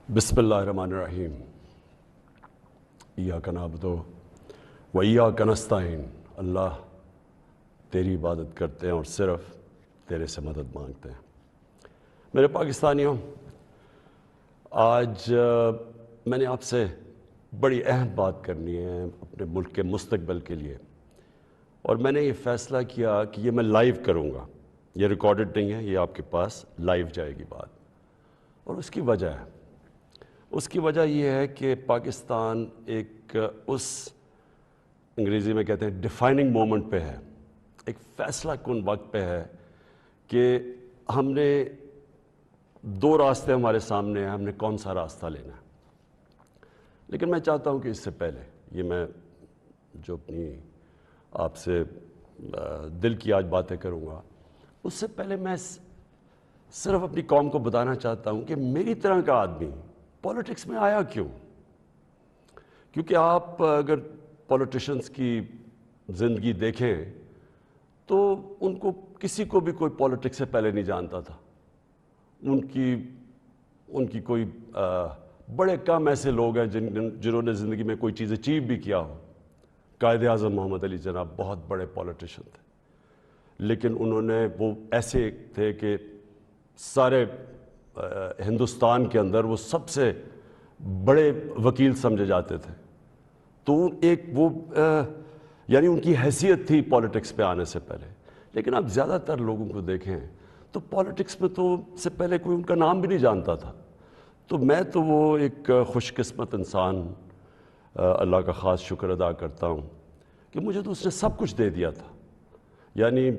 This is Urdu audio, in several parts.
بسم اللہ الرحمن الرحیم ایاک نعبد و ایاک نستعین۔ اللہ تیری عبادت کرتے ہیں اور صرف تیرے سے مدد مانگتے ہیں۔ میرے پاکستانیوں، آج میں نے آپ سے بڑی اہم بات کرنی ہے اپنے ملک کے مستقبل کے لیے، اور میں نے یہ فیصلہ کیا کہ یہ میں لائیو کروں گا۔ یہ ریکارڈڈ نہیں ہے، یہ آپ کے پاس لائیو جائے گی بات، اور اس کی وجہ یہ ہے کہ پاکستان ایک اس انگریزی میں کہتے ہیں ڈیفائننگ مومنٹ پہ ہے، ایک فیصلہ کن وقت پہ ہے کہ ہم نے دو راستے ہمارے سامنے ہیں، ہم نے کون سا راستہ لینا ہے۔ لیکن میں چاہتا ہوں کہ اس سے پہلے یہ میں جو اپنی آپ سے دل کی آج باتیں کروں گا، اس سے پہلے میں صرف اپنی قوم کو بتانا چاہتا ہوں کہ میری طرح کا آدمی پولیٹکس میں آیا کیوں؟ کیونکہ آپ اگر پولیٹیشنز کی زندگی دیکھیں تو ان کو کسی کو بھی کوئی پولیٹکس سے پہلے نہیں جانتا تھا۔ ان کی کوئی بڑے کم ایسے لوگ ہیں جنہوں نے زندگی میں کوئی چیز اچیو بھی کیا ہو۔ قائد اعظم محمد علی جناح بہت بڑے پولیٹیشن تھے، لیکن انہوں نے وہ ایسے تھے کہ سارے ہندوستان کے اندر وہ سب سے بڑے وکیل سمجھے جاتے تھے۔ تو ایک وہ یعنی ان کی حیثیت تھی پولیٹکس پہ آنے سے پہلے۔ لیکن آپ زیادہ تر لوگوں کو دیکھیں تو پولیٹکس میں تو سے پہلے کوئی ان کا نام بھی نہیں جانتا تھا۔ تو میں تو وہ ایک خوش قسمت انسان اللہ کا خاص شکر ادا کرتا ہوں کہ مجھے تو اس نے سب کچھ دے دیا تھا۔ یعنی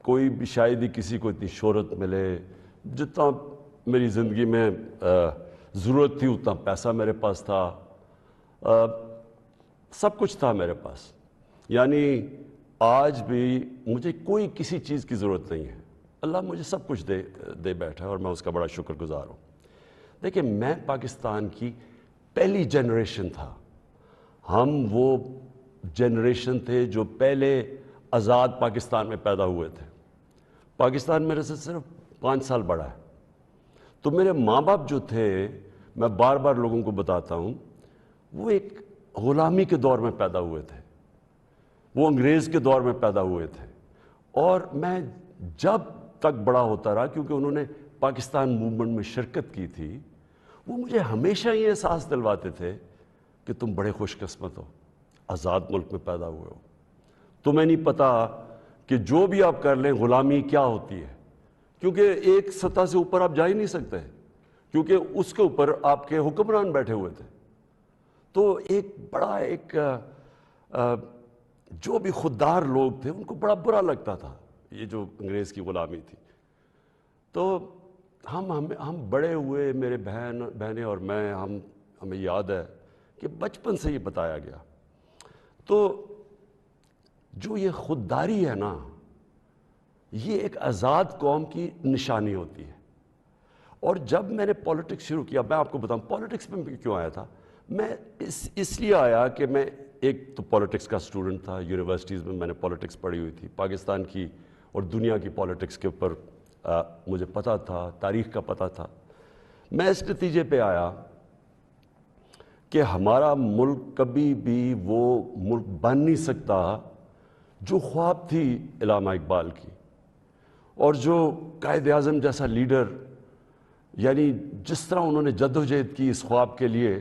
کوئی بھی شاید ہی کسی کو اتنی شہرت ملے، جتنا میری زندگی میں ضرورت تھی اتنا پیسہ میرے پاس تھا، سب کچھ تھا میرے پاس۔ یعنی آج بھی مجھے کوئی کسی چیز کی ضرورت نہیں ہے، اللہ مجھے سب کچھ دے بیٹھا ہے اور میں اس کا بڑا شکر گزار ہوں۔ دیکھیں، میں پاکستان کی پہلی جنریشن تھا۔ ہم وہ جنریشن تھے جو پہلے آزاد پاکستان میں پیدا ہوئے تھے۔ پاکستان میرے سے صرف 5 سال بڑا ہے۔ تو میرے ماں باپ جو تھے، میں بار بار لوگوں کو بتاتا ہوں، وہ ایک غلامی کے دور میں پیدا ہوئے تھے، وہ انگریز کے دور میں پیدا ہوئے تھے۔ اور میں جب تک بڑا ہوتا رہا، کیونکہ انہوں نے پاکستان موومنٹ میں شرکت کی تھی، وہ مجھے ہمیشہ یہ احساس دلواتے تھے کہ تم بڑے خوش قسمت ہو، آزاد ملک میں پیدا ہوئے ہو۔ تمہیں نہیں پتہ کہ جو بھی آپ کر لیں غلامی کیا ہوتی ہے، کیونکہ ایک سطح سے اوپر آپ جا ہی نہیں سکتے، کیونکہ اس کے اوپر آپ کے حکمران بیٹھے ہوئے تھے۔ تو ایک بڑا جو بھی خوددار لوگ تھے ان کو بڑا برا لگتا تھا یہ جو انگریز کی غلامی تھی۔ تو ہم بڑے ہوئے، میرے بہنیں اور میں، ہمیں یاد ہے کہ بچپن سے یہ بتایا گیا۔ تو جو یہ خودداری ہے نا، یہ ایک آزاد قوم کی نشانی ہوتی ہے۔ اور جب میں نے پولیٹکس شروع کیا، میں آپ کو بتاؤں پولیٹکس میں کیوں آیا تھا۔ میں اس لیے آیا کہ میں ایک تو پولیٹکس کا اسٹوڈنٹ تھا، یونیورسٹیز میں نے پولیٹکس پڑھی ہوئی تھی، پاکستان کی اور دنیا کی پولیٹکس کے اوپر مجھے پتہ تھا، تاریخ کا پتہ تھا۔ میں اس نتیجے پہ آیا کہ ہمارا ملک کبھی بھی وہ ملک بن نہیں سکتا جو خواب تھی علامہ اقبال کی، اور جو قائد اعظم جیسا لیڈر، یعنی جس طرح انہوں نے جدوجہد کی اس خواب کے لیے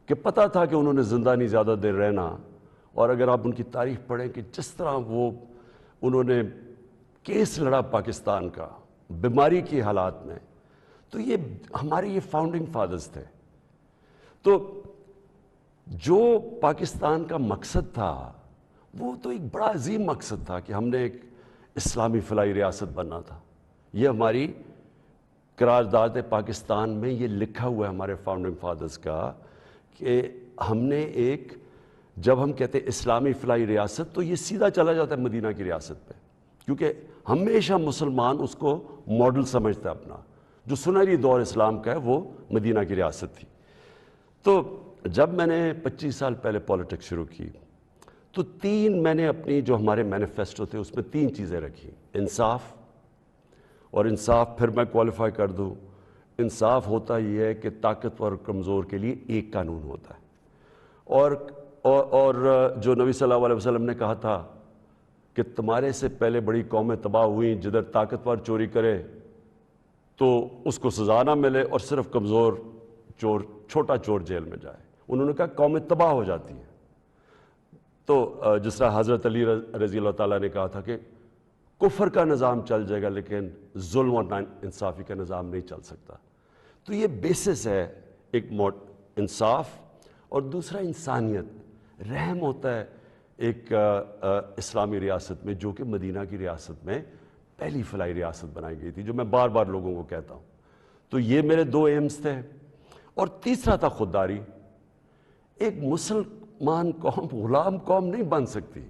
کہ پتہ تھا کہ انہوں نے زندہ نہیں زیادہ دیر رہنا۔ اور اگر آپ ان کی تاریخ پڑھیں کہ جس طرح انہوں نے کیس لڑا پاکستان کا بیماری کی حالات میں، تو یہ ہمارے یہ فاؤنڈنگ فادرز تھے۔ تو جو پاکستان کا مقصد تھا وہ تو ایک بڑا عظیم مقصد تھا کہ ہم نے ایک اسلامی فلاحی ریاست بننا تھا۔ یہ ہماری قرارداد پاکستان میں یہ لکھا ہوا ہے ہمارے فاؤنڈنگ فادرز کا کہ ہم نے جب ہم کہتے ہیں اسلامی فلاحی ریاست تو یہ سیدھا چلا جاتا ہے مدینہ کی ریاست پہ، کیونکہ ہمیشہ مسلمان اس کو ماڈل سمجھتا ہے اپنا۔ جو سنہری دور اسلام کا ہے وہ مدینہ کی ریاست تھی۔ تو جب میں نے 25 سال پہلے پولیٹکس شروع کی تو میں نے اپنی جو ہمارے مینیفیسٹو تھے اس میں 3 چیزیں رکھی: انصاف، اور انصاف پھر میں کوالیفائی کر دوں، انصاف ہوتا یہ ہے کہ طاقتور اور کمزور کے لیے ایک قانون ہوتا ہے، اور جو نبی صلی اللہ علیہ وسلم نے کہا تھا کہ تمہارے سے پہلے بڑی قومیں تباہ ہوئیں، جدھر طاقتور چوری کرے تو اس کو سزا نہ ملے اور صرف کمزور چور، چھوٹا چور جیل میں جائے۔ انہوں نے کہا قومیں تباہ ہو جاتی ہیں۔ تو جس طرح حضرت علی رضی اللہ تعالیٰ نے کہا تھا کہ کفر کا نظام چل جائے گا لیکن ظلم اور ناانصافی کا نظام نہیں چل سکتا۔ تو یہ بیسس ہے ایک انصاف، اور دوسرا انسانیت، رحم ہوتا ہے ایک اسلامی ریاست میں، جو کہ مدینہ کی ریاست میں پہلی فلاحی ریاست بنائی گئی تھی، جو میں بار بار لوگوں کو کہتا ہوں۔ تو یہ میرے دو ایمز تھے، اور تیسرا تھا خودداری۔ ایک مسلمان قوم غلام قوم نہیں بن سکتی۔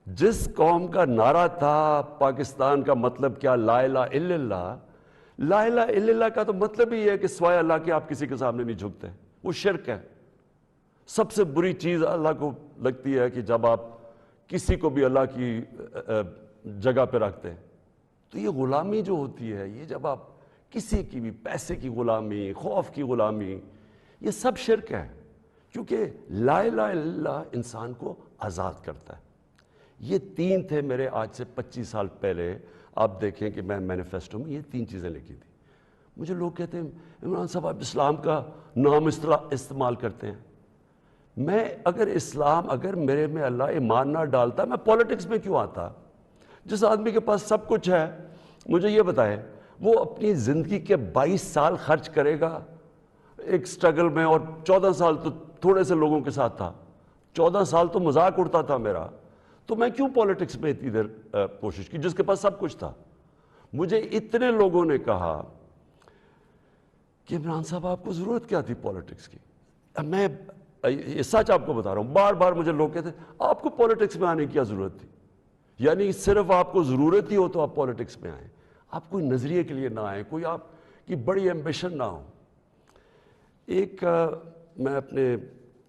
جس قوم کا نعرہ تھا پاکستان کا مطلب کیا، لا الہ الا اللہ، لا الہ الا اللہ کا تو مطلب ہی ہے کہ سوائے اللہ کے آپ کسی کے سامنے نہیں جھکتے، وہ شرک ہے۔ سب سے بری چیز اللہ کو لگتی ہے کہ جب آپ کسی کو بھی اللہ کی جگہ پہ رکھتے ہیں۔ تو یہ غلامی جو ہوتی ہے، یہ جب آپ کسی کی بھی پیسے کی غلامی، خوف کی غلامی، یہ سب شرک ہے، کیونکہ لا الہ الا اللہ انسان کو آزاد کرتا ہے۔ یہ تین تھے میرے آج سے 25 سال پہلے۔ آپ دیکھیں کہ میں مینیفیسٹو میں یہ تین چیزیں لکھی تھی۔ مجھے لوگ کہتے ہیں عمران صاحب آپ اسلام کا نام استعمال کرتے ہیں۔ میں اگر میرے میں اللہ ایمان نہ ڈالتا، میں پولیٹکس میں کیوں آتا؟ جس آدمی کے پاس سب کچھ ہے، مجھے یہ بتائے، وہ اپنی زندگی کے 22 سال خرچ کرے گا ایک سٹرگل میں، اور 14 سال تو تھوڑے سے لوگوں کے ساتھ تھا، 14 سال تو مذاق اڑتا تھا میرا، تو میں کیوں پولیٹکس میں اتنی دیر کوشش کی جس کے پاس سب کچھ تھا؟ مجھے اتنے لوگوں نے کہا کہ عمران صاحب آپ کو ضرورت کیا تھی پولیٹکس کی؟ میں یہ سچ آپ کو بتا رہا ہوں، بار بار مجھے لوگ کہتے ہیں آپ کو پولیٹکس میں آنے کی کیا ضرورت تھی؟ یعنی صرف آپ کو ضرورت ہی ہو تو آپ پولیٹکس میں آئیں، آپ کوئی نظریے کے لیے نہ آئیں، کوئی آپ کی بڑی ایمبیشن نہ ہو۔ ایک میں اپنے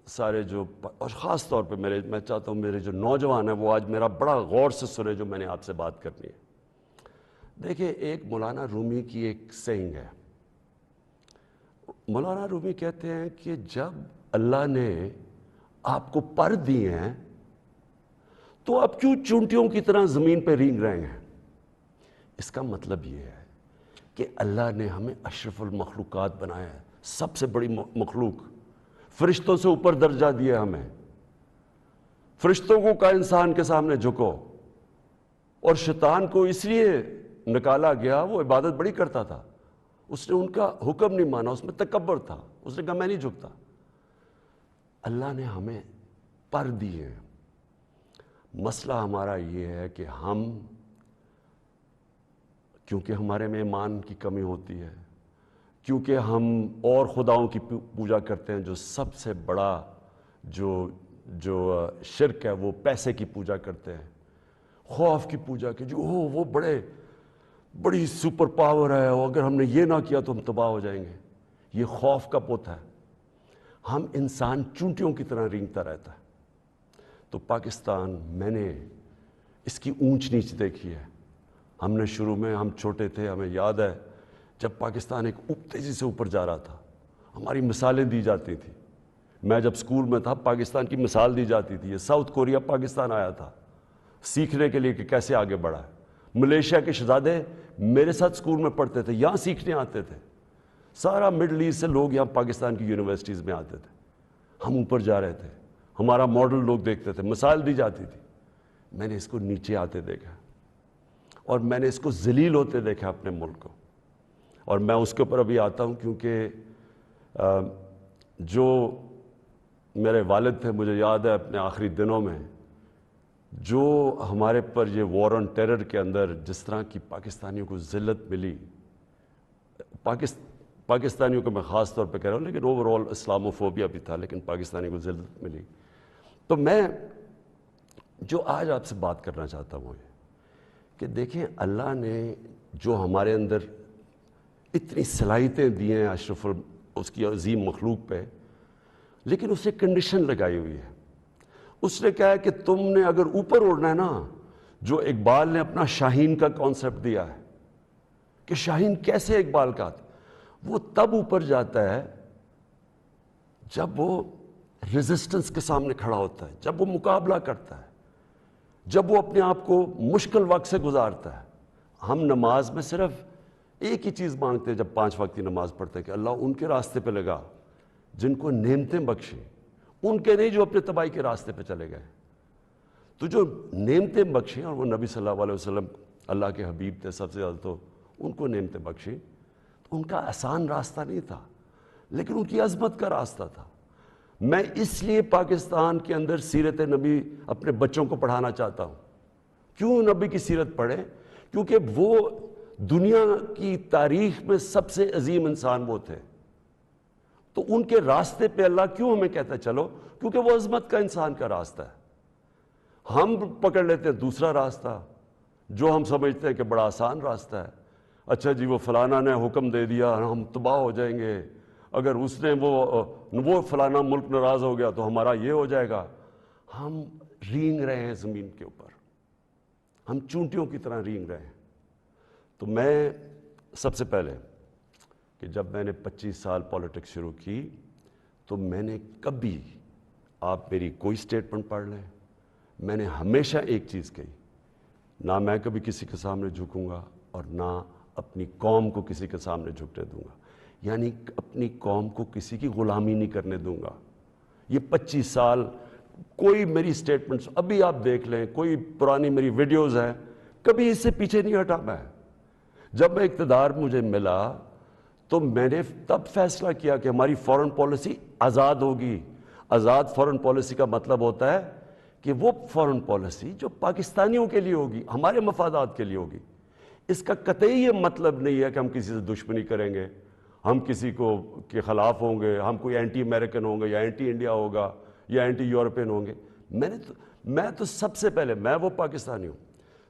سارے جو، اور خاص طور پہ میں چاہتا ہوں میرے جو نوجوان ہیں وہ آج میرا بڑا غور سے سنے جو میں نے آپ سے بات کرنی ہے۔ دیکھیں، ایک مولانا رومی کی ایک سینگ ہے۔ مولانا رومی کہتے ہیں کہ جب اللہ نے آپ کو پر دیے ہیں تو آپ کیوں چونٹیوں کی طرح زمین پہ رینگ رہے ہیں؟ اس کا مطلب یہ ہے کہ اللہ نے ہمیں اشرف المخلوقات بنایا ہے، سب سے بڑی مخلوق، فرشتوں سے اوپر درجہ دیا ہمیں۔ فرشتوں کو کا انسان کے سامنے جھکو، اور شیطان کو اس لیے نکالا گیا، وہ عبادت بڑی کرتا تھا، اس نے ان کا حکم نہیں مانا، اس میں تکبر تھا، اس نے کہا میں نہیں جھکتا۔ اللہ نے ہمیں پر دیے ہیں۔ مسئلہ ہمارا یہ ہے کہ ہم، کیونکہ ہمارے میں ایمان کی کمی ہوتی ہے، کیونکہ ہم اور خداؤں کی پوجا کرتے ہیں، جو سب سے بڑا جو شرک ہے وہ پیسے کی پوجا کرتے ہیں، خوف کی پوجا کی، جو وہ بڑی سپر پاور ہے، اور اگر ہم نے یہ نہ کیا تو ہم تباہ ہو جائیں گے۔ یہ خوف کا پوت ہے۔ ہم انسان چونٹیوں کی طرح رینگتا رہتا ہے۔ تو پاکستان، میں نے اس کی اونچ نیچ دیکھی ہے۔ ہم نے شروع میں، ہم چھوٹے تھے، ہمیں یاد ہے جب پاکستان ایک تیزی سے اوپر جا رہا تھا، ہماری مثالیں دی جاتی تھیں۔ میں جب سکول میں تھا پاکستان کی مثال دی جاتی تھی، یہ ساؤتھ کوریا پاکستان آیا تھا سیکھنے کے لیے کہ کیسے آگے بڑھا ہے۔ ملیشیا کے شہزادے میرے ساتھ سکول میں پڑھتے تھے، یہاں سیکھنے آتے تھے۔ سارا مڈل ایسٹ سے لوگ یہاں پاکستان کی یونیورسٹیز میں آتے تھے۔ ہم اوپر جا رہے تھے، ہمارا ماڈل لوگ دیکھتے تھے، مثال دی جاتی تھی۔ میں نے اس کو نیچے آتے دیکھا، اور میں نے اس کو ذلیل ہوتے دیکھا اپنے ملک کو، اور میں اس کے اوپر ابھی آتا ہوں کیونکہ جو میرے والد تھے، مجھے یاد ہے اپنے آخری دنوں میں جو ہمارے پر یہ وار آن ٹیرر کے اندر جس طرح کی پاکستانیوں کو ذلت ملی، پاکستانیوں کو میں خاص طور پہ کہہ رہا ہوں، لیکن اوور آل اسلاموفوبیا بھی تھا، لیکن پاکستانیوں کو ذلت ملی۔ تو میں جو آج آپ سے بات کرنا چاہتا ہوں یہ کہ دیکھیں، اللہ نے جو ہمارے اندر اتنی صلاحیتیں دی ہیں اشرف اس کی عظیم مخلوق پہ، لیکن اسے کنڈیشن لگائی ہوئی ہے۔ اس نے کہا ہے کہ تم نے اگر اوپر اڑنا ہے نا، جو اقبال نے اپنا شاہین کا کانسیپٹ دیا ہے کہ شاہین کیسے اقبال کا تھا، وہ تب اوپر جاتا ہے جب وہ ریزسٹنس کے سامنے کھڑا ہوتا ہے، جب وہ مقابلہ کرتا ہے، جب وہ اپنے آپ کو مشکل وقت سے گزارتا ہے۔ ہم نماز میں صرف ایک ہی چیز مانگتے ہیں جب 5 وقت کی نماز پڑھتے ہیں کہ اللہ ان کے راستے پہ لگا جن کو نعمتیں بخشیں، ان کے نہیں جو اپنے تباہی کے راستے پہ چلے گئے۔ تو جو نعمتیں بخشیں، اور وہ نبی صلی اللہ علیہ وسلم اللہ کے حبیب تھے سب سے زیادہ، تو ان کو نعمتیں بخشیں، تو ان کا آسان راستہ نہیں تھا، لیکن ان کی عظمت کا راستہ تھا۔ میں اس لیے پاکستان کے اندر سیرت نبی اپنے بچوں کو پڑھانا چاہتا ہوں۔ کیوں نبی کی سیرت پڑھیں؟ کیونکہ وہ دنیا کی تاریخ میں سب سے عظیم انسان وہ تھے، تو ان کے راستے پہ اللہ کیوں ہمیں کہتا ہے چلو؟ کیونکہ وہ عظمت کا انسان کا راستہ ہے۔ ہم پکڑ لیتے ہیں دوسرا راستہ جو ہم سمجھتے ہیں کہ بڑا آسان راستہ ہے۔ اچھا جی، وہ فلانا نے حکم دے دیا، ہم تباہ ہو جائیں گے، اگر اس نے وہ فلانا ملک ناراض ہو گیا تو ہمارا یہ ہو جائے گا۔ ہم رینگ رہے ہیں زمین کے اوپر، ہم چونٹیوں کی طرح رینگ رہے ہیں۔ تو میں سب سے پہلے کہ جب میں نے 25 سال پالیٹکس شروع کی تو میں نے کبھی، آپ میری کوئی سٹیٹمنٹ پڑھ لیں، میں نے ہمیشہ ایک چیز کہی، نہ میں کبھی کسی کے سامنے جھکوں گا اور نہ اپنی قوم کو کسی کے سامنے جھکنے دوں گا، یعنی اپنی قوم کو کسی کی غلامی نہیں کرنے دوں گا۔ یہ 25 سال کوئی میری سٹیٹمنٹس ابھی آپ دیکھ لیں، کوئی پرانی میری ویڈیوز ہیں، کبھی اس سے پیچھے نہیں ہٹا میں۔ جب میں اقتدار مجھے ملا تو میں نے تب فیصلہ کیا کہ ہماری فورن پالیسی آزاد ہوگی۔ آزاد فورن پالیسی کا مطلب ہوتا ہے کہ وہ فورن پالیسی جو پاکستانیوں کے لیے ہوگی، ہمارے مفادات کے لیے ہوگی۔ اس کا قطعی یہ مطلب نہیں ہے کہ ہم کسی سے دشمنی کریں گے، ہم کسی کو کے خلاف ہوں گے، ہم کوئی اینٹی امریکن ہوں گے یا اینٹی انڈیا ہوگا یا اینٹی یورپین ہوں گے۔ میں تو سب سے پہلے، میں وہ پاکستانی ہوں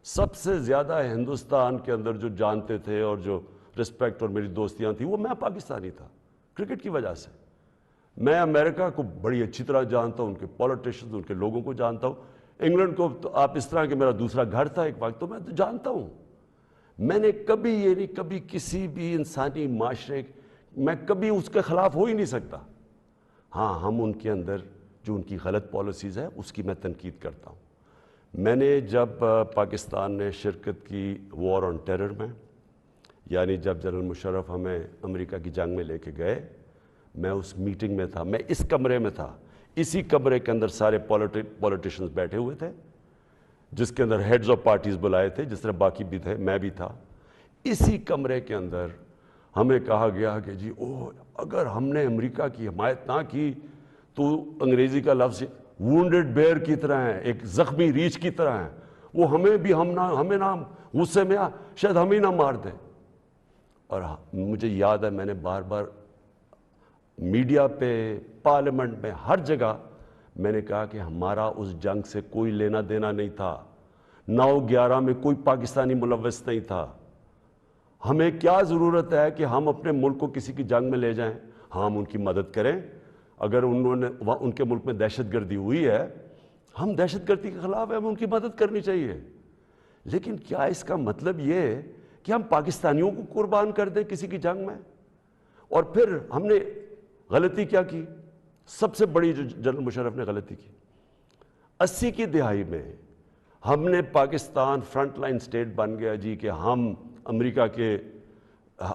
سب سے زیادہ ہندوستان کے اندر جو جانتے تھے اور جو رسپیکٹ اور میری دوستیاں تھیں، وہ میں پاکستانی تھا کرکٹ کی وجہ سے۔ میں امریکہ کو بڑی اچھی طرح جانتا ہوں، ان کے پولیٹیشنز، ان کے لوگوں کو جانتا ہوں۔ انگلینڈ کو تو آپ اس طرح کہ میرا دوسرا گھر تھا ایک وقت، تو میں تو جانتا ہوں۔ میں نے کبھی یہ نہیں، کبھی کسی بھی انسانی معاشرے میں کبھی اس کے خلاف ہو ہی نہیں سکتا۔ ہاں، ہم ان کے اندر جو ان کی غلط پالیسیز ہے اس کی میں تنقید کرتا ہوں۔ میں نے جب پاکستان نے شرکت کی وار آن ٹیرر میں، یعنی جب جنرل مشرف ہمیں امریکہ کی جنگ میں لے کے گئے، میں اس میٹنگ میں تھا، میں اس کمرے میں تھا، اسی کمرے کے اندر سارے پولیٹیشنز بیٹھے ہوئے تھے، جس کے اندر ہیڈز آف پارٹیز بلائے تھے، جس طرح باقی بھی تھے، میں بھی تھا۔ اسی کمرے کے اندر ہمیں کہا گیا کہ جی اگر ہم نے امریکہ کی حمایت نہ کی تو انگریزی کا لفظ وونڈڈ بیئر کی طرح ہے، ایک زخمی ریچھ کی طرح ہے، وہ ہمیں نہ غصے میں شاید ہمیں نہ مار دیں۔ اور مجھے یاد ہے میں نے بار بار میڈیا پہ، پارلیمنٹ میں، ہر جگہ میں نے کہا کہ ہمارا اس جنگ سے کوئی لینا دینا نہیں تھا، 9/11 میں کوئی پاکستانی ملوث نہیں تھا۔ ہمیں کیا ضرورت ہے کہ ہم اپنے ملک کو کسی کی جنگ میں لے جائیں؟ ہاں، ہم ان کی مدد کریں، اگر ان کے ملک میں دہشت گردی ہوئی ہے، ہم دہشت گردی کے خلاف ہیں، ہمیں ان کی مدد کرنی چاہیے۔ لیکن کیا اس کا مطلب یہ ہے کہ ہم پاکستانیوں کو قربان کر دیں کسی کی جنگ میں؟ اور پھر ہم نے غلطی کیا کی؟ سب سے بڑی جو جنرل مشرف نے غلطی کی، 80 کی دہائی میں ہم نے پاکستان فرنٹ لائن سٹیٹ بن گیا جی کہ ہم امریکہ کے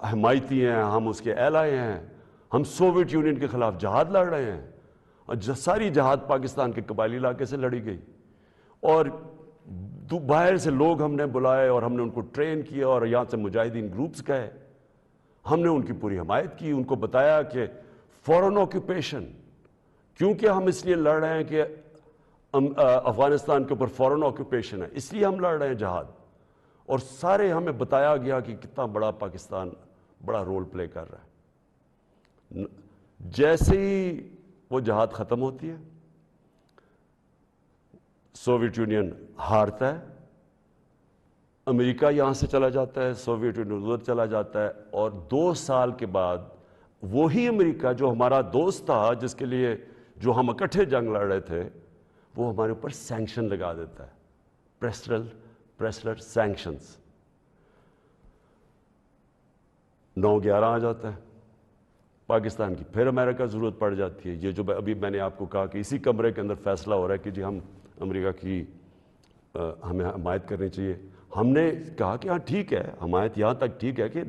حمایتی ہیں، ہم اس کے ایلائی ہیں، ہم سوویت یونین کے خلاف جہاد لڑ رہے ہیں، اور ساری جہاد پاکستان کے قبائلی علاقے سے لڑی گئی، اور باہر سے لوگ ہم نے بلائے اور ہم نے ان کو ٹرین کیا اور یہاں سے مجاہدین گروپس گئے، ہم نے ان کی پوری حمایت کی، ان کو بتایا کہ فورن آکوپیشن، کیونکہ ہم اس لیے لڑ رہے ہیں کہ افغانستان کے اوپر فورن آکوپیشن ہے، اس لیے ہم لڑ رہے ہیں جہاد، اور سارے ہمیں بتایا گیا کہ کتنا بڑا پاکستان بڑا رول پلے کر رہا ہے۔ جیسے ہی وہ جہاد ختم ہوتی ہے، سوویت یونین ہارتا ہے، امریکہ یہاں سے چلا جاتا ہے، سوویت یونین ادھر چلا جاتا ہے، اور 2 سال کے بعد وہی امریکہ جو ہمارا دوست تھا، جس کے لیے جو ہم اکٹھے جنگ لڑ رہے تھے، وہ ہمارے اوپر سینکشن لگا دیتا ہے، پریسلر سینکشنز۔ 9/11 آ جاتا ہے، پاکستان کی پھر امریکہ ضرورت پڑ جاتی ہے. یہ جو ابھی میں نے آپ کو کہا کہ اسی کمرے کے اندر فیصلہ ہو رہا ہے کہ جی ہم امریکہ کی ہمیں حمایت کرنی چاہیے. ہم نے کہا کہ ہاں ٹھیک ہے, حمایت یہاں تک ٹھیک ہے کہ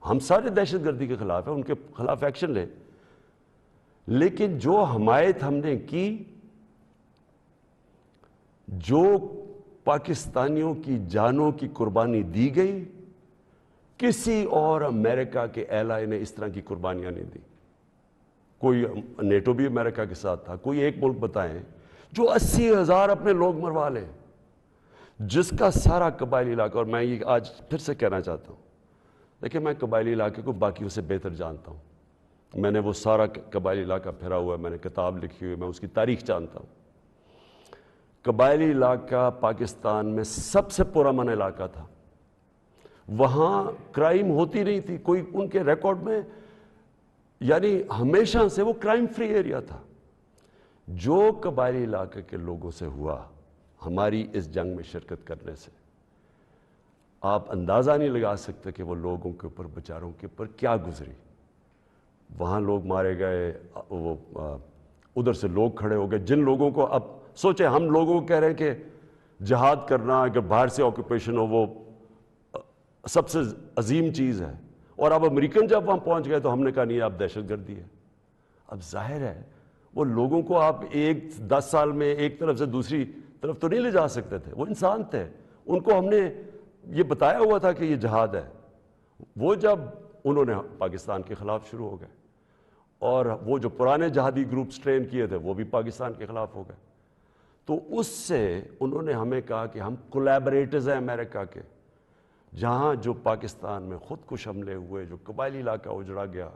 ہم سارے دہشت گردی کے خلاف ہیں, ان کے خلاف ایکشن لیں, لیکن جو حمایت ہم نے کی, جو پاکستانیوں کی جانوں کی قربانی دی گئی, کسی اور امریکہ کے ایلائی نے اس طرح کی قربانیاں نہیں دی. کوئی نیٹو بھی امریکہ کے ساتھ تھا, کوئی ایک ملک بتائیں جو 80,000 اپنے لوگ مروا لے, جس کا سارا قبائلی علاقہ, اور میں یہ آج پھر سے کہنا چاہتا ہوں, دیکھیں میں قبائلی علاقے کو باقیوں سے بہتر جانتا ہوں, میں نے وہ سارا قبائلی علاقہ پھرا ہوا ہے, میں نے کتاب لکھی ہوئی, میں اس کی تاریخ جانتا ہوں. قبائلی علاقہ پاکستان میں سب سے پرامن علاقہ تھا, وہاں کرائم ہوتی نہیں تھی کوئی, ان کے ریکارڈ میں یعنی ہمیشہ سے وہ کرائم فری ایریا تھا. جو قبائلی علاقے کے لوگوں سے ہوا ہماری اس جنگ میں شرکت کرنے سے, آپ اندازہ نہیں لگا سکتے کہ وہ لوگوں کے اوپر, بیچاروں کے اوپر کیا گزری. وہاں لوگ مارے گئے, وہ ادھر سے لوگ کھڑے ہو گئے, جن لوگوں کو, اب سوچیں ہم لوگوں کو کہہ رہے ہیں کہ جہاد کرنا اگر باہر سے آکوپیشن ہو وہ سب سے عظیم چیز ہے, اور اب امریکن جب وہاں پہنچ گئے تو ہم نے کہا نہیں اب دہشت گردی ہے. اب ظاہر ہے وہ لوگوں کو آپ 10 سال میں ایک طرف سے دوسری طرف تو نہیں لے جا سکتے تھے, وہ انسان تھے, ان کو ہم نے یہ بتایا ہوا تھا کہ یہ جہاد ہے. وہ جب انہوں نے پاکستان کے خلاف شروع ہو گئے, اور وہ جو پرانے جہادی گروپس ٹرین کیے تھے وہ بھی پاکستان کے خلاف ہو گئے, تو اس سے انہوں نے ہمیں کہا کہ ہم کولیبریٹرز ہیں امریکہ کے. جہاں جو پاکستان میں خود کش حملے ہوئے, جو قبائلی علاقہ اجڑا گیا,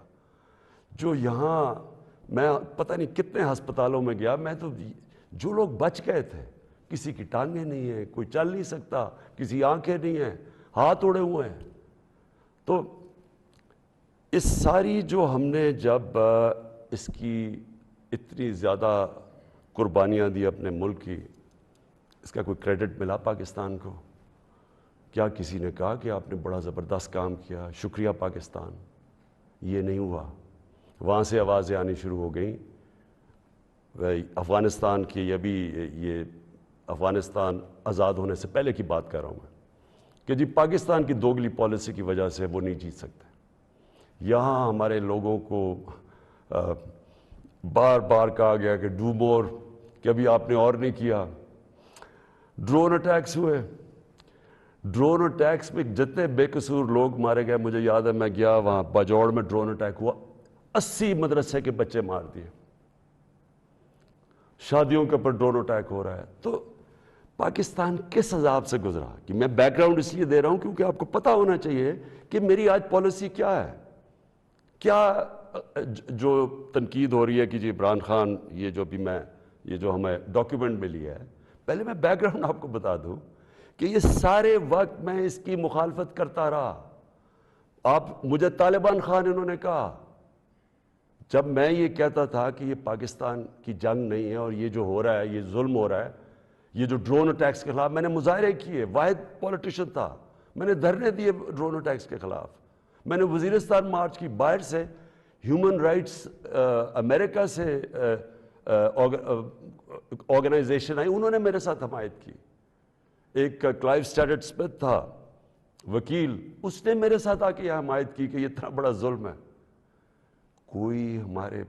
جو یہاں میں پتہ نہیں کتنے ہسپتالوں میں گیا, میں تو جو لوگ بچ گئے تھے, کسی کی ٹانگیں نہیں ہیں, کوئی چل نہیں سکتا, کسی آنکھیں نہیں ہیں, ہاتھ اڑے ہوئے ہیں. تو اس ساری جو ہم نے جب اس کی اتنی زیادہ قربانیاں دی اپنے ملک کی, اس کا کوئی کریڈٹ ملا پاکستان کو؟ کیا کسی نے کہا کہ آپ نے بڑا زبردست کام کیا, شکریہ پاکستان؟ یہ نہیں ہوا. وہاں سے آوازیں آنی شروع ہو گئیں, افغانستان کی, یہ افغانستان آزاد ہونے سے پہلے کی بات کر رہا ہوں میں, کہ جی پاکستان کی دوگلی پالیسی کی وجہ سے وہ نہیں جیت سکتے. یہاں ہمارے لوگوں کو بار بار کہا گیا کہ ڈو مور, کہ ابھی آپ نے اور نہیں کیا. ڈرون اٹیکس ہوئے, ڈرون اٹیکس میں جتنے بے قصور لوگ مارے گئے, مجھے یاد ہے میں گیا وہاں باجوڑ میں ڈرون اٹیک ہوا, 80 مدرسے کے بچے مار دیے. شادیوں کے اوپر ڈرون اٹیک ہو رہا ہے. تو پاکستان کس عذاب سے گزرا, کہ میں بیک گراؤنڈ اس لیے دے رہا ہوں کیونکہ آپ کو پتہ ہونا چاہیے کہ میری آج پالیسی کیا ہے. کیا جو تنقید ہو رہی ہے کہ جی عمران خان, یہ جو ہمیں ڈاکیومنٹ ملی ہے, پہلے میں بیک گراؤنڈ آپ کو بتا دوں کہ یہ سارے وقت میں اس کی مخالفت کرتا رہا. آپ مجھے طالبان خان انہوں نے کہا, جب میں یہ کہتا تھا کہ یہ پاکستان کی جنگ نہیں ہے اور یہ جو ہو رہا ہے یہ ظلم ہو رہا ہے, یہ جو ڈرون اٹیکس کے خلاف میں نے مظاہرے کیے, واحد پولیٹیشین تھا, میں نے دھرنے دیے ڈرون اٹیکس کے خلاف, میں نے وزیرستان مارچ کی, باہر سے ہیومن رائٹس امریکہ سے آرگنائزیشن آئی, انہوں نے میرے ساتھ حمایت کی. ایک کلائیو اسٹیٹٹ اسمتھ تھا وکیل, اس نے میرے ساتھ آ کے یہ حمایت کی کہ یہ اتنا بڑا ظلم ہے. کوئی ہمارے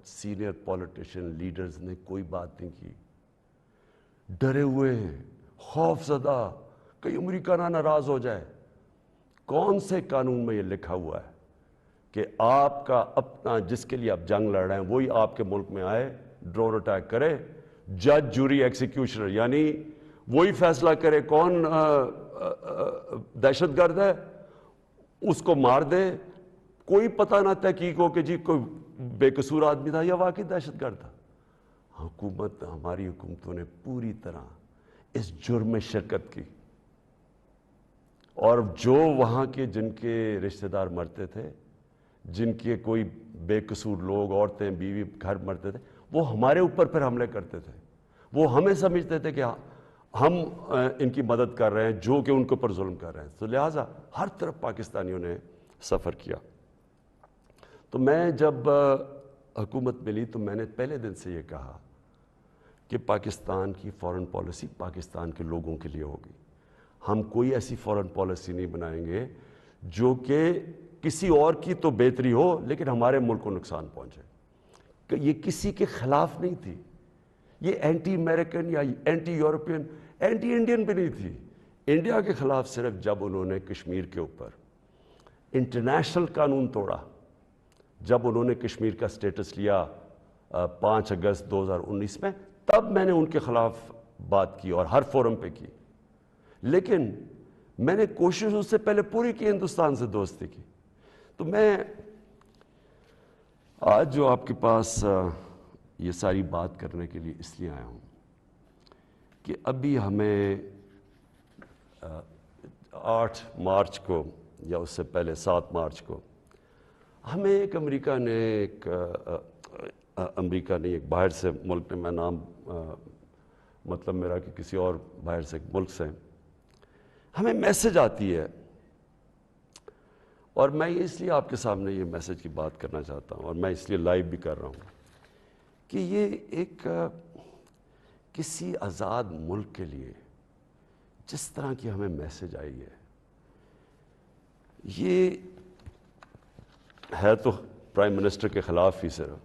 سینئر پولیٹیشین لیڈرز نے کوئی بات نہیں کی, ڈرے ہوئے ہیں, خوف زدہ, کہیں امریکہ نہ ناراض ہو جائے. کون سے قانون میں یہ لکھا ہوا ہے کہ آپ کا اپنا, جس کے لیے آپ جنگ لڑ رہے ہیں, وہی آپ کے ملک میں آئے, ڈرون اٹیک کرے, جج جوری ایکسیکیوشنر, یعنی وہی فیصلہ کرے کون دہشت گرد ہے, اس کو مار دے, کوئی پتہ نہ تحقیق ہو کہ جی کوئی بے قصور آدمی تھا یا واقعی دہشت گرد تھا. ہماری حکومتوں نے پوری طرح اس جرم میں شرکت کی, اور جو وہاں کے جن کے رشتہ دار مرتے تھے, جن کے کوئی بے قصور لوگ, عورتیں, بیوی, گھر مرتے تھے, وہ ہمارے اوپر پھر حملے کرتے تھے. وہ ہمیں سمجھتے تھے کہ ہم ان کی مدد کر رہے ہیں جو کہ ان کے اوپر ظلم کر رہے ہیں. تو لہٰذا ہر طرف پاکستانیوں نے سفر کیا. تو میں جب حکومت ملی تو میں نے پہلے دن سے یہ کہا کہ پاکستان کی فارن پالیسی پاکستان کے لوگوں کے لیے ہوگی. ہم کوئی ایسی فارن پالیسی نہیں بنائیں گے جو کہ کسی اور کی تو بہتری ہو لیکن ہمارے ملک کو نقصان پہنچے. یہ کسی کے خلاف نہیں تھی, یہ اینٹی امریکن یا اینٹی یورپین, اینٹی انڈین بھی نہیں تھی. انڈیا کے خلاف صرف جب انہوں نے کشمیر کے اوپر انٹرنیشنل قانون توڑا, جب انہوں نے کشمیر کا سٹیٹس لیا 5 اگست 2019 میں, تب میں نے ان کے خلاف بات کی اور ہر فورم پہ کی. لیکن میں نے کوشش اس سے پہلے پوری کی ہندوستان سے دوستی کی. تو میں آج جو آپ کے پاس یہ ساری بات کرنے کے لیے اس لیے آیا ہوں کہ ابھی ہمیں 8 مارچ کو یا اس سے پہلے 7 مارچ کو ہمیں ایک امریکہ نے ایک باہر سے ملک نے, میں نام مطلب میرا کہ کسی اور باہر سے ایک ملک سے ہمیں میسج آتی ہے, اور میں اس لیے آپ کے سامنے یہ میسج کی بات کرنا چاہتا ہوں اور میں اس لیے لائیو بھی کر رہا ہوں کہ یہ ایک کسی آزاد ملک کے لیے جس طرح کی ہمیں میسج آئی ہے, یہ ہے تو پرائم منسٹر کے خلاف ہی صرف,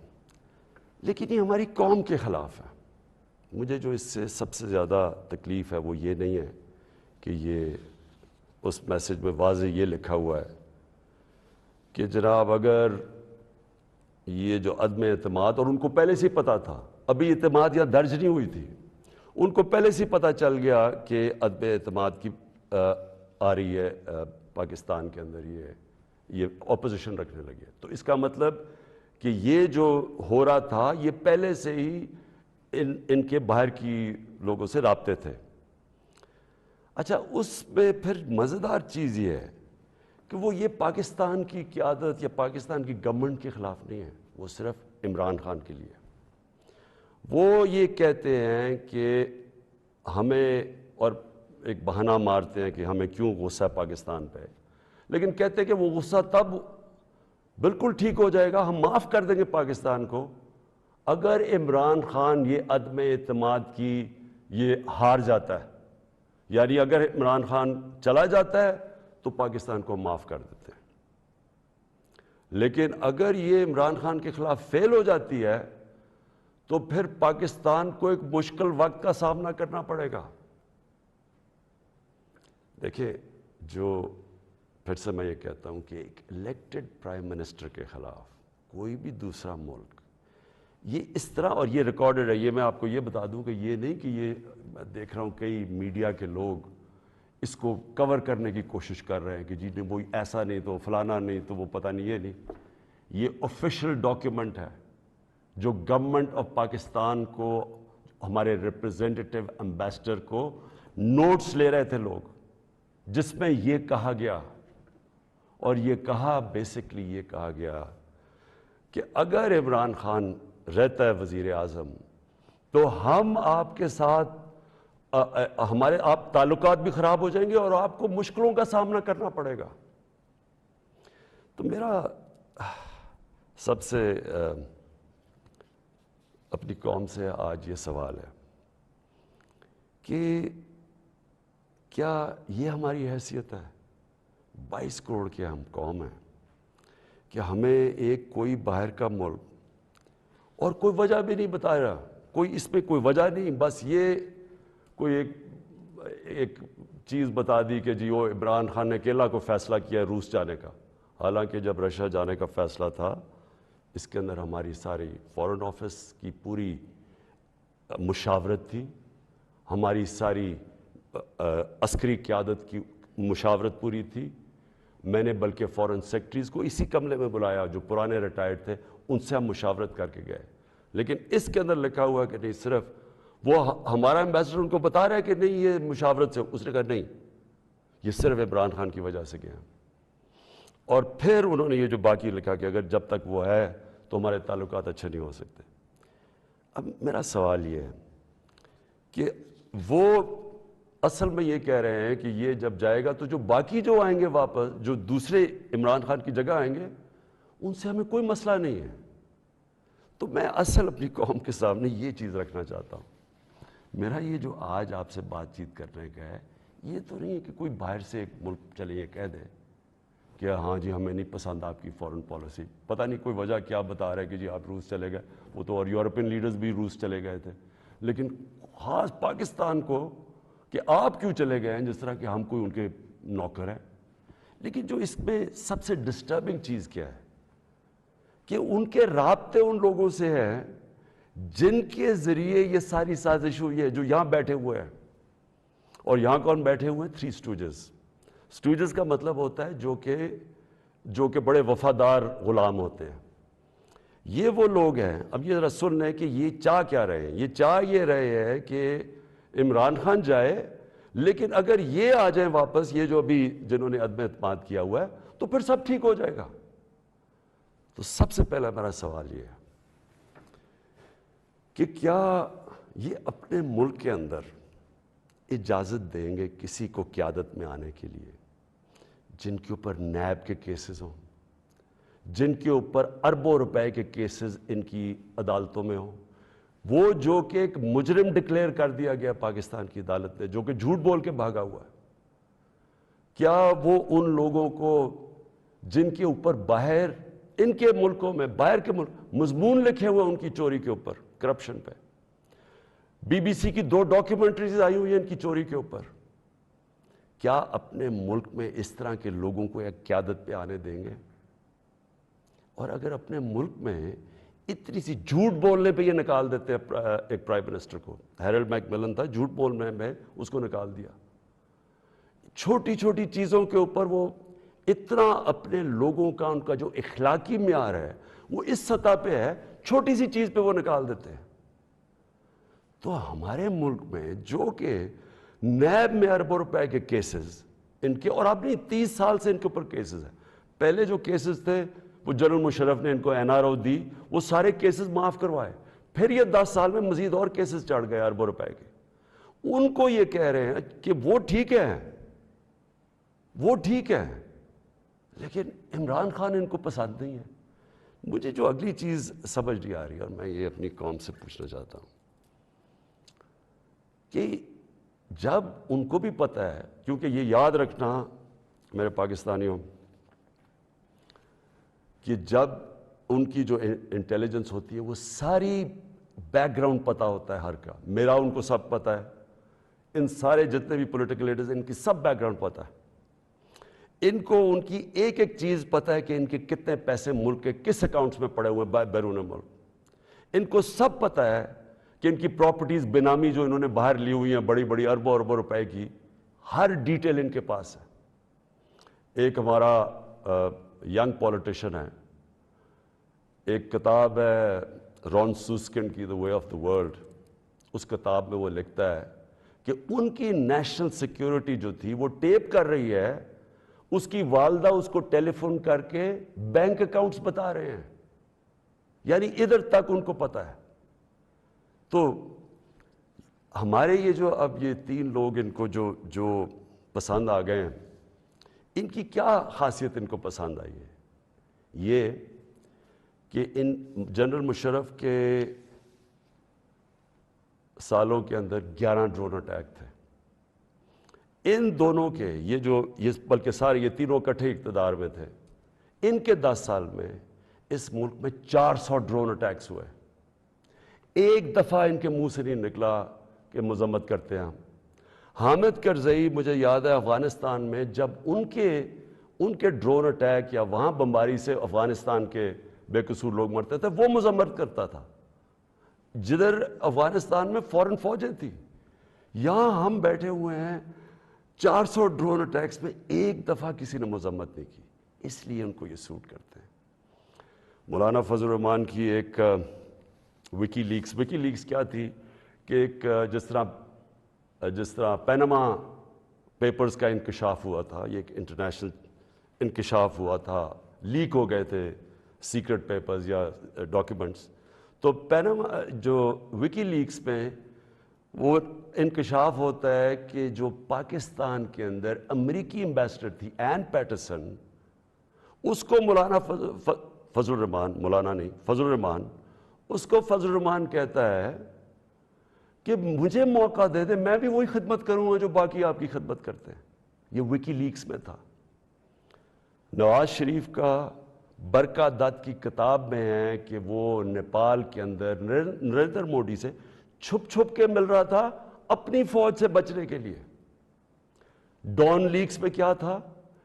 لیکن یہ ہماری قوم کے خلاف ہے. مجھے جو اس سے سب سے زیادہ تکلیف ہے وہ یہ نہیں ہے کہ یہ اس میسج میں واضح یہ لکھا ہوا ہے کہ جناب اگر یہ جو عدم اعتماد, اور ان کو پہلے سے ہی پتا تھا, ابھی اعتماد یا درج نہیں ہوئی تھی, ان کو پہلے سے ہی پتا چل گیا کہ عدم اعتماد کی آ رہی ہے پاکستان کے اندر, یہ اپوزیشن رکھنے لگے. تو اس کا مطلب کہ یہ جو ہو رہا تھا یہ پہلے سے ہی ان کے باہر کی لوگوں سے رابطے تھے. اچھا, اس میں پھر مزیدار چیز یہ ہے کہ وہ یہ پاکستان کی قیادت یا پاکستان کی گورنمنٹ کے خلاف نہیں ہے, وہ صرف عمران خان کے لیے. وہ یہ کہتے ہیں کہ ہمیں, اور ایک بہانہ مارتے ہیں کہ ہمیں کیوں غصہ ہے پاکستان پہ, لیکن کہتے ہیں کہ وہ غصہ تب بالکل ٹھیک ہو جائے گا, ہم معاف کر دیں گے پاکستان کو اگر عمران خان یہ عدم اعتماد کی یہ ہار جاتا ہے. یعنی اگر عمران خان چلا جاتا ہے تو پاکستان کو معاف کر دیتے ہیں, لیکن اگر یہ عمران خان کے خلاف فیل ہو جاتی ہے تو پھر پاکستان کو ایک مشکل وقت کا سامنا کرنا پڑے گا. دیکھیں, جو پھر سے میں یہ کہتا ہوں کہ ایک الیکٹڈ پرائم منسٹر کے خلاف کوئی بھی دوسرا ملک یہ اس طرح, اور یہ ریکارڈڈ ہے, یہ میں آپ کو یہ بتا دوں کہ یہ نہیں کہ یہ میں دیکھ رہا ہوں کئی میڈیا کے لوگ اس کو کور کرنے کی کوشش کر رہے ہیں کہ جی وہ ایسا نہیں تو فلانا نہیں تو وہ پتہ نہیں, یہ نہیں, یہ آفیشیل ڈاکیومنٹ ہے جو گورنمنٹ آف پاکستان کو, ہمارے ریپرزینٹیٹیو امبیسڈر کو نوٹس لے رہے تھے لوگ, جس میں یہ کہا گیا, اور یہ کہا بیسکلی یہ کہا گیا کہ اگر عمران خان رہتا ہے وزیر اعظم تو ہم آپ کے ساتھ ہمارے آپ تعلقات بھی خراب ہو جائیں گے اور آپ کو مشکلوں کا سامنا کرنا پڑے گا. تو میرا سب سے اپنی قوم سے آج یہ سوال ہے کہ کیا یہ ہماری حیثیت ہے, 22 کروڑ کی ہم قوم ہیں, کہ ہمیں ایک کوئی باہر کا ملک, اور کوئی وجہ بھی نہیں بتا رہا, کوئی اس پہ کوئی وجہ نہیں, بس یہ کوئی ایک چیز بتا دی کہ جی وہ عمران خان نے اکیلا کو فیصلہ کیا روس جانے کا, حالانکہ جب رشیا جانے کا فیصلہ تھا اس کے اندر ہماری ساری فارن آفس کی پوری مشاورت تھی, ہماری ساری عسکری قیادت کی مشاورت پوری تھی. میں نے بلکہ فارن سیکرٹریز کو اسی کمرے میں بلایا جو پرانے ریٹائرڈ تھے, ان سے ہم مشاورت کر کے گئے. لیکن اس کے اندر لکھا ہوا کہ نہیں, صرف وہ ہمارا ایمبیسڈر ان کو بتا رہا ہے کہ نہیں یہ مشاورت سے, اس نے کہا نہیں یہ صرف عمران خان کی وجہ سے گیا. اور پھر انہوں نے یہ جو باقی لکھا کہ اگر جب تک وہ ہے تو ہمارے تعلقات اچھے نہیں ہو سکتے. اب میرا سوال یہ ہے کہ وہ اصل میں یہ کہہ رہے ہیں کہ یہ جب جائے گا تو جو باقی جو آئیں گے واپس, جو دوسرے عمران خان کی جگہ آئیں گے, ان سے ہمیں کوئی مسئلہ نہیں ہے. تو میں اصل اپنی قوم کے سامنے یہ چیز رکھنا چاہتا ہوں. میرا یہ جو آج آپ سے بات چیت کرنے کا ہے، یہ تو نہیں ہے کہ کوئی باہر سے ایک ملک چلے یہ کہہ دے کہ ہاں جی ہمیں نہیں پسند آپ کی فورن پالیسی. پتہ نہیں کوئی وجہ کیا بتا رہا ہے کہ جی آپ روس چلے گئے. وہ تو اور یورپین لیڈرز بھی روس چلے گئے تھے. لیکن خاص پاکستان کو کہ آپ کیوں چلے گئے ہیں، جس طرح کہ ہم کوئی ان کے نوکر ہیں. لیکن جو اس میں سب سے ڈسٹربنگ چیز کیا ہے کہ ان کے رابطے ان لوگوں سے ہیں جن کے ذریعے یہ ساری سازش ہوئی ہے، جو یہاں بیٹھے ہوئے ہیں. اور یہاں کون بیٹھے ہوئے ہیں؟ 3 اسٹوجز. اسٹوجز کا مطلب ہوتا ہے جو کہ بڑے وفادار غلام ہوتے ہیں. یہ وہ لوگ ہیں. اب یہ ذرا سن لیں کہ یہ چاہ کیا رہے ہیں. یہ چاہ یہ رہے ہیں کہ عمران خان جائے، لیکن اگر یہ آ جائیں واپس، یہ جو ابھی جنہوں نے عدم اعتماد کیا ہوا ہے، تو پھر سب ٹھیک ہو جائے گا. تو سب سے پہلا میرا سوال یہ ہے کہ کیا یہ اپنے ملک کے اندر اجازت دیں گے کسی کو قیادت میں آنے کے لیے جن کے اوپر نیب کے کیسز ہوں، جن کے اوپر اربوں روپے کے کیسز ان کی عدالتوں میں ہوں، وہ جو کہ ایک مجرم ڈکلیئر کر دیا گیا پاکستان کی عدالت نے، جو کہ جھوٹ بول کے بھاگا ہوا ہے. کیا وہ ان لوگوں کو جن کے اوپر باہر ان کے ملکوں میں، باہر کے ملک مضمون لکھے ہوئے ان کی چوری کے اوپر، کرپشن پہ، BBC کی 2 ڈاکیومنٹریز آئی ہوئی ہیں ان کی چوری کے اوپر، کیا اپنے ملک میں اس طرح کے لوگوں کو ایک قیادت پہ آنے دیں گے؟ اور اگر اپنے ملک میں اتنی سی جھوٹ بولنے پہ یہ نکال دیتے ہیں ایک پرائم منسٹر کو، ہیرلڈ میک ملن تھا، جھوٹ بولنے میں اس کو نکال دیا. چھوٹی چھوٹی چیزوں کے اوپر وہ اتنا اپنے لوگوں کا، ان کا جو اخلاقی معیار ہے وہ اس سطح پہ ہے، چھوٹی سی چیز پہ وہ نکال دیتے ہیں. تو ہمارے ملک میں جو کہ نیب میں اربوں روپے کے کیسز ان کے، اور اب نہیں 30 سال سے ان کے اوپر کیسز ہیں. پہلے جو کیسز تھے وہ جنرل مشرف نے ان کو NRO دی، وہ سارے کیسز معاف کروائے. پھر یہ 10 سال میں مزید اور کیسز چڑھ گئے اربوں روپے کے. ان کو یہ کہہ رہے ہیں کہ وہ ٹھیک ہے، وہ ٹھیک ہے، لیکن عمران خان ان کو پسند نہیں ہے. مجھے جو اگلی چیز سمجھ نہیں آ رہی، اور میں یہ اپنی قوم سے پوچھنا چاہتا ہوں کہ جب ان کو بھی پتہ ہے، کیونکہ یہ یاد رکھنا میرے پاکستانیوں کہ جب ان کی جو انٹیلیجنس ہوتی ہے وہ ساری بیک گراؤنڈ پتہ ہوتا ہے ہر کا. میرا ان کو سب پتہ ہے، ان سارے جتنے بھی پولیٹیکل لیڈرز ان کی سب بیک گراؤنڈ پتہ ہے. ان کو ان کی ایک ایک چیز پتہ ہے کہ ان کے کتنے پیسے ملک کے کس اکاؤنٹس میں پڑے ہوئے ہیں بیرون ملک. ان کو سب پتہ ہے کہ ان کی پراپرٹیز بینامی جو انہوں نے باہر لی ہوئی ہیں بڑی بڑی اربوں اربوں روپے کی، ہر ڈیٹیل ان کے پاس ہے. ایک ہمارا ینگ پولیٹیشین ہے، ایک کتاب ہے رون سوسکنڈ کی، دا وے آف دا ورلڈ. اس کتاب میں وہ لکھتا ہے کہ ان کی نیشنل سیکیورٹی جو تھی وہ ٹیپ کر رہی ہے، اس کی والدہ اس کو ٹیلی فون کر کے بینک اکاؤنٹس بتا رہے ہیں، یعنی ادھر تک ان کو پتا ہے. تو ہمارے یہ جو اب یہ 3 لوگ ان کو جو پسند آ گئے ہیں، ان کی کیا خاصیت ان کو پسند آئی ہے؟ یہ کہ ان جنرل مشرف کے سالوں کے اندر 11 ڈرون اٹیک تھے. ان دونوں کے یہ بلکہ سارے یہ تینوں اکٹھے اقتدار میں تھے. ان کے 10 سال میں اس ملک میں 400 ڈرون اٹیکس ہوئے. ایک دفعہ ان کے منہ سے نہیں نکلا کہ مذمت کرتے ہیں ہم. حامد کرزئی مجھے یاد ہے افغانستان میں جب ان کے ڈرون اٹیک یا وہاں بمباری سے افغانستان کے بے قصور لوگ مرتے تھے، وہ مذمت کرتا تھا. جدھر افغانستان میں فورن فوجیں تھی، یہاں ہم بیٹھے ہوئے ہیں 400 ڈرون اٹیکس میں ایک دفعہ کسی نے مذمت نہیں کی. اس لیے ان کو یہ سوٹ کرتے ہیں. مولانا فضل الرحمان کی ایک وکی لیکس کیا تھی کہ ایک جس طرح پینما پیپرز کا انکشاف ہوا تھا، یہ ایک انٹرنیشنل انکشاف ہوا تھا، لیک ہو گئے تھے سیکرٹ پیپرز یا ڈاکیومنٹس. تو پینما جو وکی لیکس میں وہ انکشاف ہوتا ہے کہ جو پاکستان کے اندر امریکی ایمبیسڈر تھی این پیٹرسن، اس کو مولانا فضل الرحمان، مولانا نہیں، فضل الرحمان، اس کو فضل الرحمان کہتا ہے کہ مجھے موقع دے دے، میں بھی وہی خدمت کروں گا جو باقی آپ کی خدمت کرتے ہیں. یہ وکی لیکس میں تھا. نواز شریف کا برکا دت کی کتاب میں ہے کہ وہ نیپال کے اندر نریندر مودی سے چھپ چھپ کے مل رہا تھا اپنی فوج سے بچنے کے لیے. ڈان لیکس میں کیا تھا؟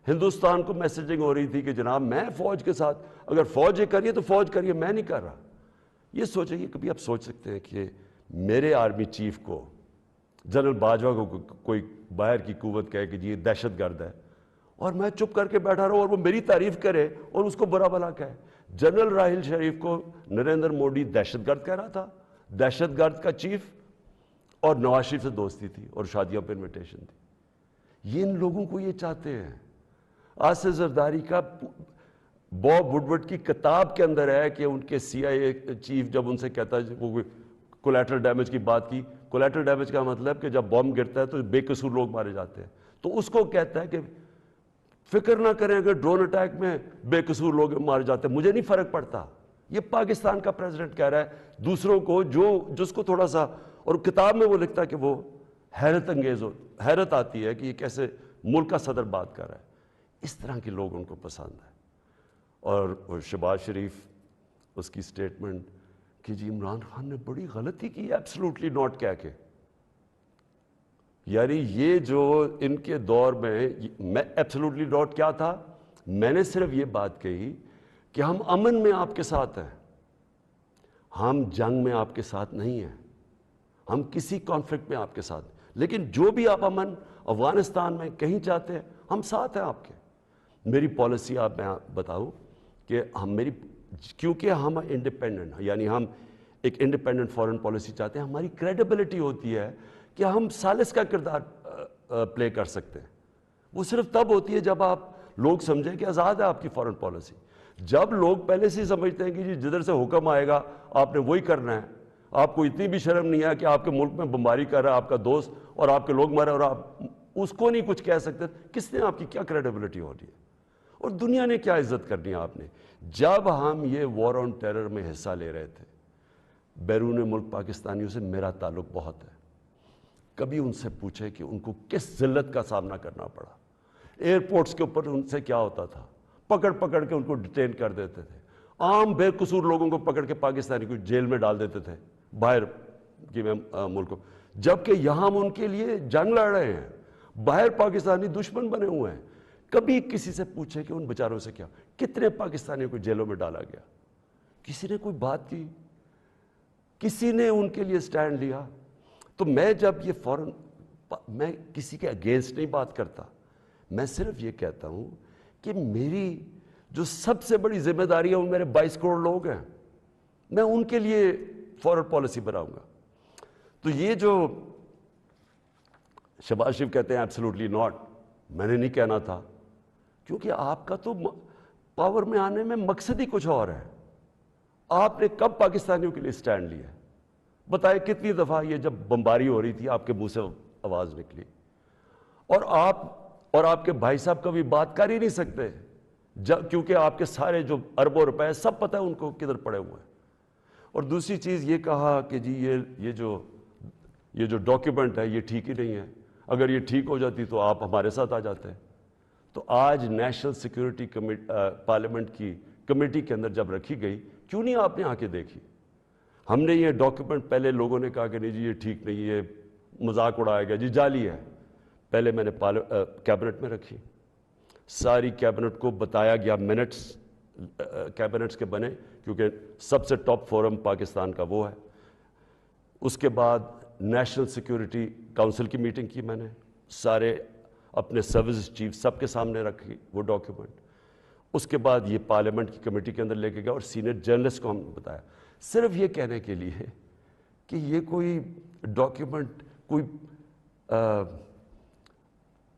ہندوستان کو میسیجنگ ہو رہی تھی کہ جناب میں فوج کے ساتھ، اگر فوج یہ کریے تو فوج کریے، میں نہیں کر رہا. یہ سوچیں کہ کبھی آپ سوچ سکتے ہیں کہ میرے آرمی چیف کو، جنرل باجوہ کو کوئی باہر کی قوت کہے کہ جی یہ دہشت گرد ہے، اور میں چپ کر کے بیٹھا رہا ہوں اور وہ میری تعریف کرے اور اس کو برا بھلا کہے. جنرل راحیل شریف کو نریندر مودی دہشت گرد کہہ رہا تھا، دہشت گرد کا چیف، اور نواز شریف سے دوستی تھی اور شادیوں پہ انویٹیشن تھی. یہ ان لوگوں کو یہ چاہتے ہیں. آصف زرداری کا باب وڈورڈ کی کتاب کے اندر ہے کہ ان کے سی آئی اے چیف جب ان سے کہتا ہے، وہ کولیٹرل ڈیمیج کی بات کی، کولیٹرل ڈیمیج کا مطلب کہ جب بم گرتا ہے تو بے قصور لوگ مارے جاتے ہیں، تو اس کو کہتا ہے کہ فکر نہ کریں اگر ڈرون اٹیک میں بے قصور لوگ مارے جاتے ہیں، مجھے نہیں فرق پڑتا. یہ پاکستان کا پریزیڈنٹ کہہ رہا ہے دوسروں کو، جس کو تھوڑا سا، اور کتاب میں وہ لکھتا ہے کہ وہ حیرت انگیز حیرت آتی ہے کہ یہ کیسے ملک کا صدر بات کر رہا ہے. اس طرح کے لوگ ان کو پسند ہے. اور شہباز شریف، اس کی سٹیٹمنٹ کہ جی عمران خان نے بڑی غلطی کی ایبسلوٹلی ناٹ کہہ کے، یعنی یہ جو ان کے دور میں ایبسلوٹلی ناٹ کیا تھا، میں نے صرف یہ بات کہی کہ ہم امن میں آپ کے ساتھ ہیں، ہم جنگ میں آپ کے ساتھ نہیں ہیں، ہم کسی کانفلکٹ میں آپ کے ساتھ، لیکن جو بھی آپ امن افغانستان میں کہیں چاہتے ہیں ہم ساتھ ہیں آپ کے. میری پالیسی آپ میں بتاؤں کہ کیونکہ ہم انڈیپینڈنٹ، یعنی ہم ایک انڈیپینڈنٹ فارن پالیسی چاہتے ہیں، ہماری کریڈیبلٹی ہوتی ہے کہ ہم ثالث کا کردار پلے کر سکتے ہیں. وہ صرف تب ہوتی ہے جب آپ لوگ سمجھیں کہ آزاد ہے آپ کی فارن پالیسی. جب لوگ پہلے سے ہی سمجھتے ہیں کہ جی جدھر سے حکم آئے گا آپ نے وہی کرنا ہے، آپ کو اتنی بھی شرم نہیں ہے کہ آپ کے ملک میں بمباری کر رہا ہے آپ کا دوست اور آپ کے لوگ مرے اور آپ اس کو نہیں کچھ کہہ سکتے، کس نے آپ کی کیا کریڈیبلٹی ہو رہی ہے اور دنیا نے کیا عزت کرنی ہے آپ نے. جب ہم یہ وار آن ٹیرر میں حصہ لے رہے تھے، بیرون ملک پاکستانیوں سے میرا تعلق بہت ہے. کبھی ان سے پوچھے کہ ان کو کس ذلت کا سامنا کرنا پڑا. ایئرپورٹس کے اوپر ان سے کیا ہوتا تھا، پکڑ پکڑ کے ان کو ڈیٹین کر دیتے تھے، عام بے قصور لوگوں کو پکڑ کے پاکستانی کو جیل میں ڈال دیتے تھے باہر کی ملکوں، جبکہ یہاں ہم ان کے لیے جنگ لڑ رہے ہیں، باہر پاکستانی دشمن بنے ہوئے ہیں. کبھی کسی سے پوچھے کہ ان بیچاروں سے کیا، کتنے پاکستانیوں کو جیلوں میں ڈالا گیا، کسی نے کوئی بات کی، کسی نے ان کے لیے سٹینڈ لیا. تو میں جب یہ میں کسی کے اگینسٹ نہیں بات کرتا، میں صرف یہ کہتا ہوں کہ میری جو سب سے بڑی ذمہ داری ہے وہ میرے 22 کروڑ لوگ ہیں، میں ان کے لیے فارن پالیسی بناؤں گا. تو یہ جو شہباز شریف کہتے ہیں ایبسلوٹلی ناٹ، میں نے نہیں کہنا تھا، کیونکہ آپ کا تو پاور میں آنے میں مقصد ہی کچھ اور ہے. آپ نے کب پاکستانیوں کے لیے سٹینڈ لیا؟ بتائے کتنی دفعہ یہ جب بمباری ہو رہی تھی آپ کے منہ سے آواز نکلی، اور آپ کے بھائی صاحب کبھی بات کر ہی نہیں سکتے کیونکہ آپ کے سارے جو اربوں روپے سب پتہ ہے ان کو کدھر پڑے ہوئے ہیں. اور دوسری چیز یہ کہا کہ جی یہ جو ڈاکیومنٹ ہے یہ ٹھیک ہی نہیں ہے، اگر یہ ٹھیک ہو جاتی تو آپ ہمارے ساتھ آ جاتے ہیں. تو آج نیشنل سیکیورٹی پارلیمنٹ کی کمیٹی کے اندر جب رکھی گئی، کیوں نہیں آپ نے آ کے دیکھی؟ ہم نے یہ ڈاکیومنٹ پہلے لوگوں نے کہا کہ نہیں جی یہ ٹھیک نہیں، یہ مذاق اڑایا گیا، جی جعلی ہے. پہلے میں نے کیبنٹ میں رکھی، ساری کیبنٹ کو بتایا گیا، منٹس کیبنٹس کے بنے کیونکہ سب سے ٹاپ فورم پاکستان کا وہ ہے. اس کے بعد نیشنل سیکیورٹی کونسل کی میٹنگ کی، میں نے سارے اپنے سروس چیف سب کے سامنے رکھی وہ ڈاکیومنٹ. اس کے بعد یہ پارلیمنٹ کی کمیٹی کے اندر لے کے گیا اور سینئر جرنلسٹ کو ہم نے بتایا، صرف یہ کہنے کے لیے کہ یہ کوئی ڈاکیومنٹ کوئی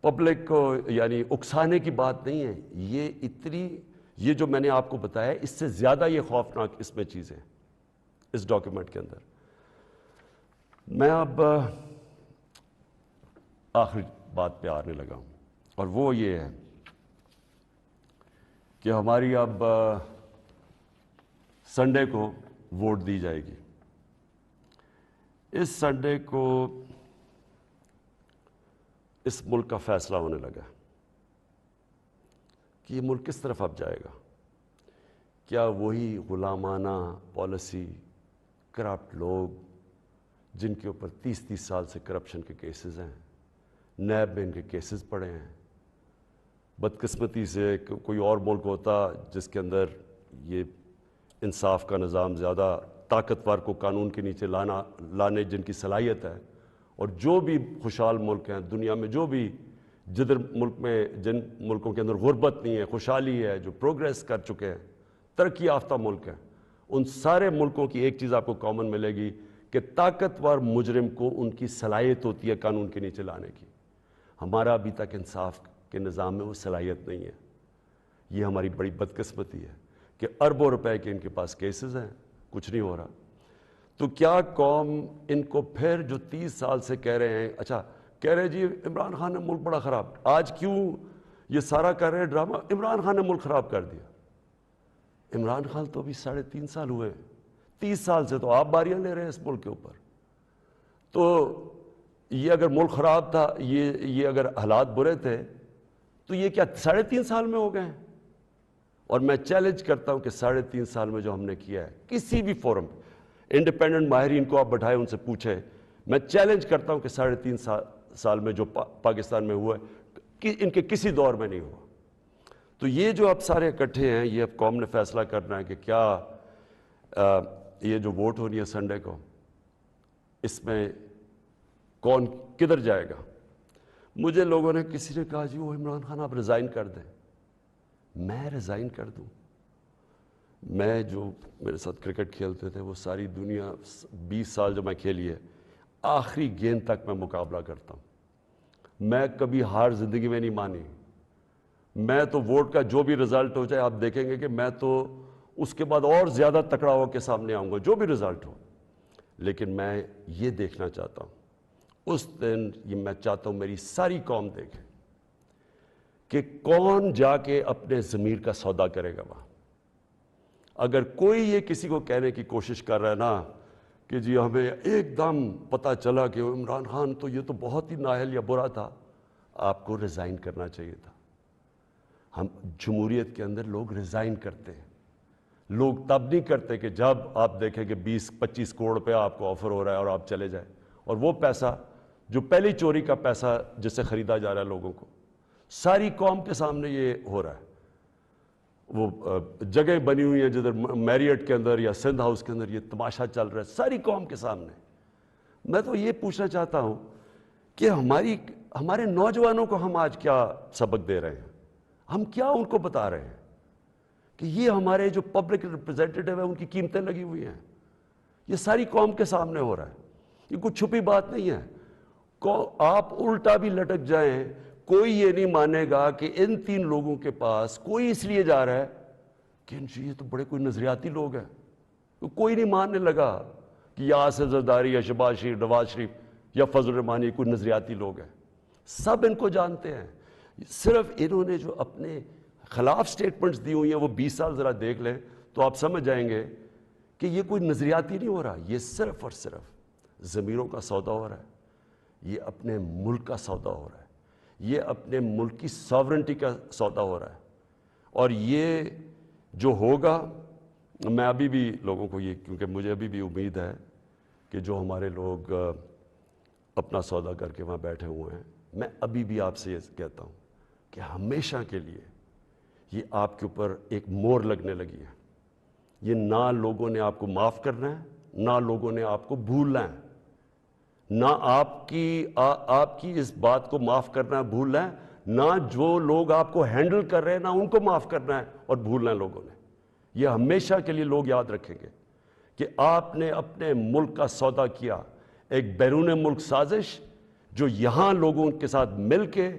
پبلک کو یعنی اکسانے کی بات نہیں ہے. یہ جو میں نے آپ کو بتایا اس سے زیادہ یہ خوفناک اس میں چیزیں اس ڈاکیومنٹ کے اندر. میں اب آخری بات پہ آنے لگا ہوں اور وہ یہ ہے کہ ہماری اب سنڈے کو ووٹ دی جائے گی. اس سنڈے کو اس ملک کا فیصلہ ہونے لگا کہ یہ ملک کس طرف اب جائے گا. کیا وہی غلامانہ پالیسی، کرپٹ لوگ جن کے اوپر 30 سال سے کرپشن کے کیسز ہیں، نیب میں ان کے کیسز پڑے ہیں. بدقسمتی سے کوئی اور ملک ہوتا جس کے اندر یہ انصاف کا نظام زیادہ طاقتور کو قانون کے نیچے لانے جن کی صلاحیت ہے، اور جو بھی خوشحال ملک ہیں دنیا میں، جو بھی جن ملکوں کے اندر غربت نہیں ہے، خوشحالی ہے، جو پروگریس کر چکے ہیں، ترقی یافتہ ملک ہیں، ان سارے ملکوں کی ایک چیز آپ کو کامن ملے گی کہ طاقتور مجرم کو ان کی صلاحیت ہوتی ہے قانون کے نیچے لانے کی. ہمارا ابھی تک انصاف کے نظام میں وہ صلاحیت نہیں ہے. یہ ہماری بڑی بدقسمتی ہے کہ اربوں روپے کے ان کے پاس کیسز ہیں، کچھ نہیں ہو رہا. تو کیا قوم ان کو پھر جو 30 سال سے کہہ رہے ہیں، اچھا کہہ رہے جی عمران خان نے ملک بڑا خراب، آج کیوں یہ سارا کر رہے ہیں ڈرامہ؟ عمران خان نے ملک خراب کر دیا. عمران خان تو ابھی 3.5 سال ہوئے، 30 سال سے تو آپ باریاں لے رہے ہیں اس ملک کے اوپر. تو یہ اگر ملک خراب تھا، یہ اگر حالات برے تھے تو یہ کیا 3.5 سال میں ہو گئے ہیں؟ اور میں چیلنج کرتا ہوں کہ 3.5 سال میں جو ہم نے کیا ہے کسی بھی فورم، انڈیپینڈنٹ ماہرین کو آپ بٹھائیں، ان سے پوچھیں، میں چیلنج کرتا ہوں کہ 3.5 سال میں جو پاکستان میں ہوا ہے کہ ان کے کسی دور میں نہیں ہوا. تو یہ جو اب سارے اکٹھے ہیں، یہ اب قوم نے فیصلہ کرنا ہے کہ کیا یہ جو ووٹ ہونی ہے سنڈے کو، اس میں کون کدھر جائے گا. مجھے لوگوں نے، کسی نے کہا جی وہ عمران خان آپ ریزائن کر دیں. میں ریزائن کر دوں؟ میں جو میرے ساتھ کرکٹ کھیلتے تھے وہ ساری دنیا 20 سال جو میں کھیلی ہے، آخری گیند تک میں مقابلہ کرتا ہوں. میں کبھی ہار زندگی میں نہیں مانی. میں تو ووٹ کا جو بھی رزلٹ ہو جائے، آپ دیکھیں گے کہ میں تو اس کے بعد اور زیادہ تکڑا ہو کے سامنے آؤں گا، جو بھی رزلٹ ہو. لیکن میں یہ دیکھنا چاہتا ہوں، اس دن یہ میں چاہتا ہوں میری ساری قوم دیکھے کہ کون جا کے اپنے ضمیر کا سودا کرے گا وہاں. اگر کوئی یہ کسی کو کہنے کی کوشش کر رہا ہے نا کہ جی ہمیں ایک دم پتہ چلا کہ عمران خان تو یہ تو بہت ہی نااہل یا برا تھا، آپ کو ریزائن کرنا چاہیے تھا. ہم جمہوریت کے اندر لوگ ریزائن کرتے ہیں. لوگ تب نہیں کرتے کہ جب آپ دیکھیں کہ 20-25 کروڑ روپے آپ کو آفر ہو رہا ہے اور آپ چلے جائیں، اور وہ پیسہ جو پہلی چوری کا پیسہ جس سے خریدا جا رہا ہے لوگوں کو، ساری قوم کے سامنے یہ ہو رہا ہے. وہ جگہیں بنی ہوئی ہیں جدھر میریٹ کے اندر یا سندھ ہاؤس کے اندر یہ تماشا چل رہا ہے ساری قوم کے سامنے. میں تو یہ پوچھنا چاہتا ہوں کہ ہمارے نوجوانوں کو ہم آج کیا سبق دے رہے ہیں؟ ہم کیا ان کو بتا رہے ہیں کہ یہ ہمارے جو پبلک ریپرزینٹیٹیو ہیں ان کی قیمتیں لگی ہوئی ہیں؟ یہ ساری قوم کے سامنے ہو رہا ہے، یہ کوئی چھپی بات نہیں ہے. آپ الٹا بھی لٹک جائیں، کوئی یہ نہیں مانے گا کہ ان 3 لوگوں کے پاس کوئی اس لیے جا رہا ہے کہ یہ تو بڑے کوئی نظریاتی لوگ ہیں. کوئی نہیں ماننے لگا کہ یا آصف زرداری یا شہباز شریف، نواز شریف یا فضل الرحمانی کوئی نظریاتی لوگ ہیں. سب ان کو جانتے ہیں. صرف انہوں نے جو اپنے خلاف سٹیٹمنٹس دی ہوئی ہیں وہ 20 سال ذرا دیکھ لیں تو آپ سمجھ جائیں گے کہ یہ کوئی نظریاتی نہیں ہو رہا، یہ صرف اور صرف ضمیروں کا سودا ہو رہا ہے. یہ اپنے ملک کا سودا ہو رہا ہے، یہ اپنے ملک کی ساورنٹی کا سودا ہو رہا ہے. اور یہ جو ہوگا، میں ابھی بھی لوگوں کو کیونکہ مجھے ابھی بھی امید ہے کہ جو ہمارے لوگ اپنا سودا کر کے وہاں بیٹھے ہوئے ہیں، میں ابھی بھی آپ سے یہ کہتا ہوں کہ ہمیشہ کے لیے یہ آپ کے اوپر ایک مور لگنے لگی ہے. یہ نہ لوگوں نے آپ کو معاف کرنا ہے، نہ لوگوں نے آپ کو بھولنا ہے، نہ آپ کی اس بات کو معاف کرنا ہے بھولنا ہے، نہ جو لوگ آپ کو ہینڈل کر رہے ہیں نہ ان کو معاف کرنا ہے اور بھولنا ہے لوگوں نے. یہ ہمیشہ کے لیے لوگ یاد رکھیں گے کہ آپ نے اپنے ملک کا سودا کیا، ایک بیرون ملک سازش جو یہاں لوگوں کے ساتھ مل کے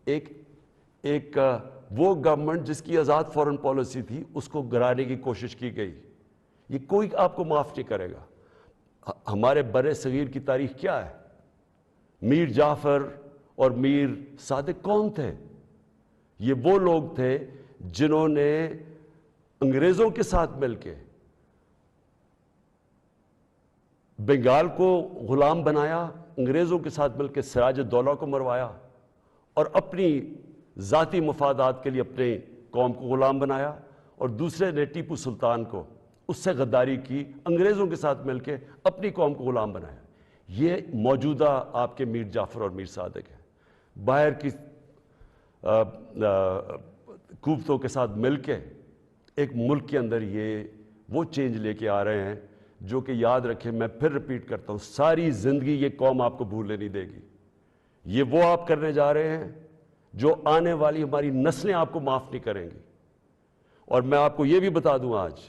ایک وہ گورنمنٹ جس کی آزاد فورن پالیسی تھی اس کو گرانے کی کوشش کی گئی. یہ کوئی آپ کو معاف نہیں کرے گا. ہمارے بر صغیر کی تاریخ کیا ہے؟ میر جعفر اور میر صادق کون تھے؟ یہ وہ لوگ تھے جنہوں نے انگریزوں کے ساتھ مل کے بنگال کو غلام بنایا، انگریزوں کے ساتھ مل کے سراج الدولہ کو مروایا، اور اپنی ذاتی مفادات کے لیے اپنے قوم کو غلام بنایا، اور دوسرے نے ٹیپو سلطان کو اس سے غداری کی، انگریزوں کے ساتھ مل کے اپنی قوم کو غلام بنایا۔ یہ موجودہ آپ کے میر جعفر اور میر صادق ہیں، باہر کی قوتوں کے ساتھ مل کے ایک ملک کے اندر یہ وہ چینج لے کے آ رہے ہیں جو کہ یاد رکھیں، میں پھر ریپیٹ کرتا ہوں، ساری زندگی یہ قوم آپ کو بھولنے نہیں دے گی۔ یہ وہ آپ کرنے جا رہے ہیں جو آنے والی ہماری نسلیں آپ کو معاف نہیں کریں گی۔ اور میں آپ کو یہ بھی بتا دوں آج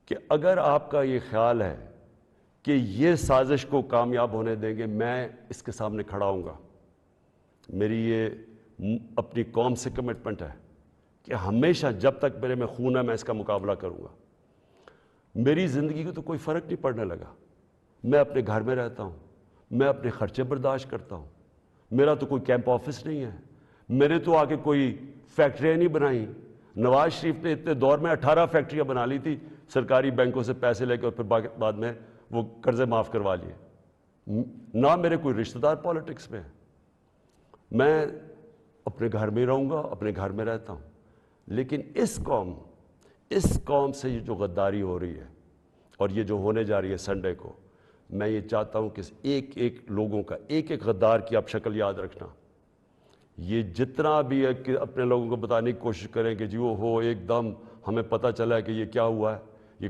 کہ اگر آپ کا یہ خیال ہے کہ یہ سازش کو کامیاب ہونے دیں گے، میں اس کے سامنے کھڑا ہوں گا۔ میری یہ اپنی قوم سے کمٹمنٹ ہے کہ ہمیشہ جب تک میرے میں خون ہے میں اس کا مقابلہ کروں گا۔ میری زندگی کو تو کوئی فرق نہیں پڑنے لگا، میں اپنے گھر میں رہتا ہوں، میں اپنے خرچے برداشت کرتا ہوں، میرا تو کوئی کیمپ آفس نہیں ہے، میرے تو آگے کوئی فیکٹریاں نہیں بنائیں۔ نواز شریف نے اتنے دور میں 18 فیکٹریاں بنا لی تھی سرکاری بینکوں سے پیسے لے کے، اور پھر بعد میں وہ قرضے معاف کروا لیے۔ نہ میرے کوئی رشتہ دار پالیٹکس میں ہے، میں اپنے گھر میں رہوں گا، اپنے گھر میں رہتا ہوں۔ لیکن اس قوم سے یہ جو غداری ہو رہی ہے اور یہ جو ہونے جا رہی ہے سنڈے کو، میں یہ چاہتا ہوں کہ ایک ایک لوگوں کا، ایک ایک غدار کی آپ شکل یاد رکھنا۔ یہ جتنا بھی ہے کہ اپنے لوگوں کو بتانے کی کوشش کریں کہ جی وہ ہو ایک دم ہمیں پتہ چلا ہے کہ یہ کیا ہوا ہے،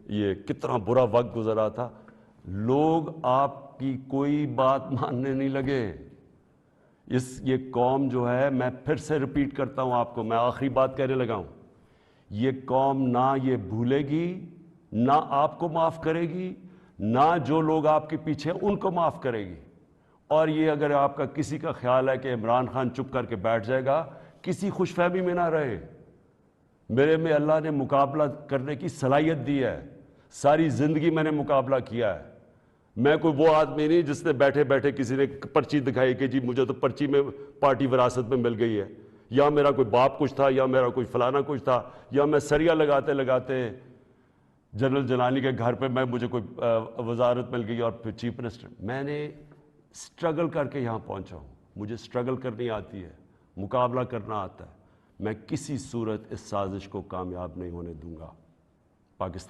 یہ کتنا برا وقت گزرا تھا، لوگ آپ کی کوئی بات ماننے نہیں لگے۔ یہ قوم جو ہے، میں پھر سے ریپیٹ کرتا ہوں آپ کو، میں آخری بات کہنے لگا ہوں، یہ قوم نہ یہ بھولے گی، نہ آپ کو معاف کرے گی، نہ جو لوگ آپ کے پیچھے ان کو معاف کرے گی۔ اور یہ اگر آپ کا کسی کا خیال ہے کہ عمران خان چپ کر کے بیٹھ جائے گا، کسی خوش فہمی میں نہ رہے۔ میرے میں اللہ نے مقابلہ کرنے کی صلاحیت دی ہے، ساری زندگی میں نے مقابلہ کیا ہے۔ میں کوئی وہ آدمی نہیں جس نے بیٹھے بیٹھے کسی نے پرچی دکھائی کہ جی مجھے تو پرچی میں پارٹی وراثت میں مل گئی ہے، یا میرا کوئی باپ کچھ تھا، یا میرا کوئی فلانا کچھ تھا، یا میں سریا لگاتے لگاتے جنرل جلانی کے گھر پہ مجھے کوئی وزارت مل گئی اور پھر چیف منسٹر۔ میں نے سٹرگل کر کے یہاں پہنچا ہوں، مجھے سٹرگل کرنی آتی ہے، مقابلہ کرنا آتا ہے۔ میں کسی صورت اس سازش کو کامیاب نہیں ہونے دوں گا۔ پاکستان